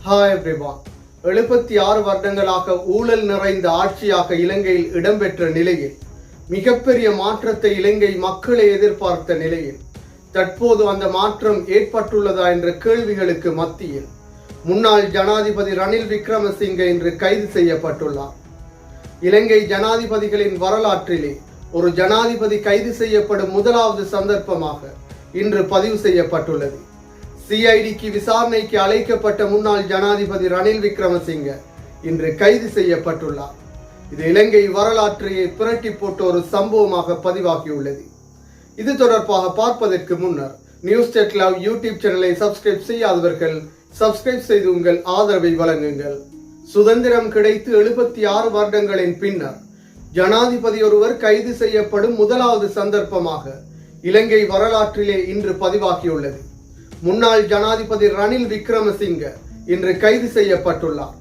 Hi everyone. 76 வருடங்களாக ஊழல் நிறைந்த ஆட்சியாக இலங்கையில் இடம்பெற்ற நிலையில் மிகப்பெரிய மாற்றத்தை இலங்கை மக்களை எதிர்பார்த்த நிலையில் தற்போது அந்த மாற்றம் ஏற்பட்டுள்ளதா என்ற கேள்விகளுக்கு மத்தியில் முன்னாள் ஜனாதிபதி ரணில் விக்ரமசிங்க இன்று கைது செய்யப்பட்டுள்ளார். இலங்கை ஜனாதிபதிகளின் வரலாற்றிலே ஒரு ஜனாதிபதி கைது செய்யப்படும் முதலாவது சந்தர்ப்பமாக இன்று பதிவு செய்யப்பட்டுள்ளது. சிஐடிக்கு விசாரணைக்கு அழைக்கப்பட்ட முன்னாள் ஜனாதிபதி ரணில் விக்ரமசிங்க இன்று கைது செய்யப்பட்டுள்ளார். இது இலங்கை வரலாற்றையே புரட்டி போட்ட ஒரு சம்பவமாக பதிவாகியுள்ளது. இது தொடர்பாக பார்ப்பதற்கு முன்னர் நியூஸ் டெக் லவ் யூடியூப் சேனலை சப்ஸ்கிரைப் செய்யாதவர்கள் சப்ஸ்கிரைப் செய்து உங்கள் ஆதரவை வழங்குங்கள். சுதந்திரம் கிடைத்து 76 வருடங்களின் பின்னர் ஜனாதிபதி ஒருவர் கைது செய்யப்படும் முதலாவது சந்தர்ப்பமாக இலங்கை வரலாற்றிலே இன்று பதிவாகியுள்ளது. முன்னாள் ஜனாதிபதி ரணில் விக்ரமசிங்க இன்று கைது செய்யப்பட்டுள்ளார்.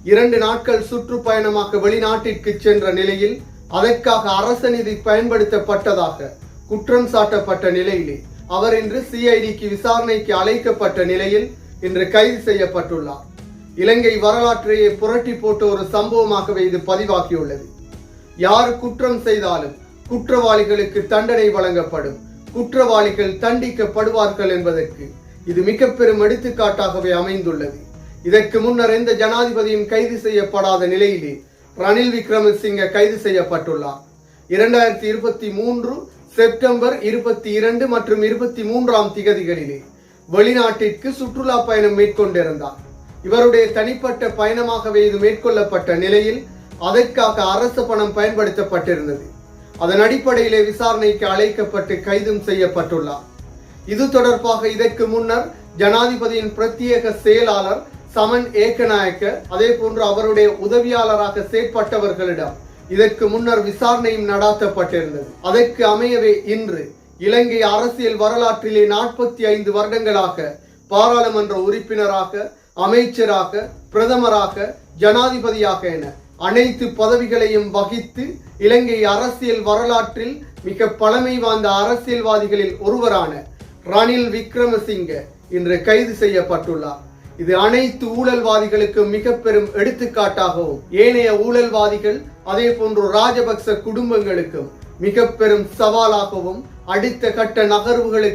2 நாட்கள் சுற்றுப்பயணமாக வெளிநாட்டிற்கு சென்ற நிலையில் அதற்காக அரச நிதி பயன்படுத்தப்பட்டதாக குற்றம் சாட்டப்பட்ட நிலையிலே அவர் இன்று சிஐடிக்கு விசாரணைக்கு அழைக்கப்பட்ட நிலையில் இன்று கைது செய்யப்பட்டுள்ளார். இலங்கை வரலாற்றையே புரட்டி போட்ட ஒரு சம்பவமாகவே இது பதிவாகியுள்ளது. யார் குற்றம் செய்தாலும் குற்றவாளிகளுக்கு தண்டனை வழங்கப்படும், குற்றவாளிகள் தண்டிக்கப்படுவார்கள் என்பதற்கு இது மிக பெரும் எடுத்துக்காட்டாகவே அமைந்துள்ளது. இதற்கு முன்னர் எந்த ஜனாதிபதியும் கைது செய்யப்படாத நிலையிலே ரணில் விக்ரமசிங்க கைது செய்யப்பட்டுள்ளார். 2023 செப்டம்பர் 22 மற்றும் 23ஆம் திகதிகளிலே வெளிநாட்டிற்கு சுற்றுலா பயணம் மேற்கொண்டிருந்தார். இவருடைய தனிப்பட்ட பயணமாகவே இது மேற்கொள்ளப்பட்ட நிலையில் அதற்காக அரசு பணம் பயன்படுத்தப்பட்டிருந்தது. அதன் அடிப்படையிலே விசாரணைக்கு அழைக்கப்பட்டு கைதும் செய்யப்பட்டுள்ளார். இது தொடர்பாக இதற்கு முன்னர் ஜனாதிபதியின் பிரத்யேக செயலாளர் சமன் ஏகநாயக்க அதே போன்று அவருடைய உதவியாளராக செயற்பட்டவர்களிடம் இதற்கு முன்னர் விசாரணையும் நடாத்தப்பட்டிருந்தது. அதற்கு அமையவே இன்று இலங்கை அரசியல் வரலாற்றிலே 45 வருடங்களாக பாராளுமன்ற உறுப்பினராக, அமைச்சராக, பிரதமராக, ஜனாதிபதியாக என அனைத்து பதவிகளையும் வகித்து இலங்கை அரசியல் வரலாற்றில் மிக பழமை வாய்ந்த அரசியல்வாதிகளில் ஒருவரான ரணில் விக்ரமசிங்க இன்று கைது செய்யப்பட்டுள்ளார். இது அனைத்து ஊழல்வாதிகளுக்கு மிக பெரும் எடுத்துக்காட்டாகவும் ஏனைய ஊழல்வாதிகள் அதே போன்று ராஜபக்ச குடும்பங்களுக்கும் மிக பெரும் சவாலாகவும் அடுத்த கட்ட நகர்வுகளுக்கு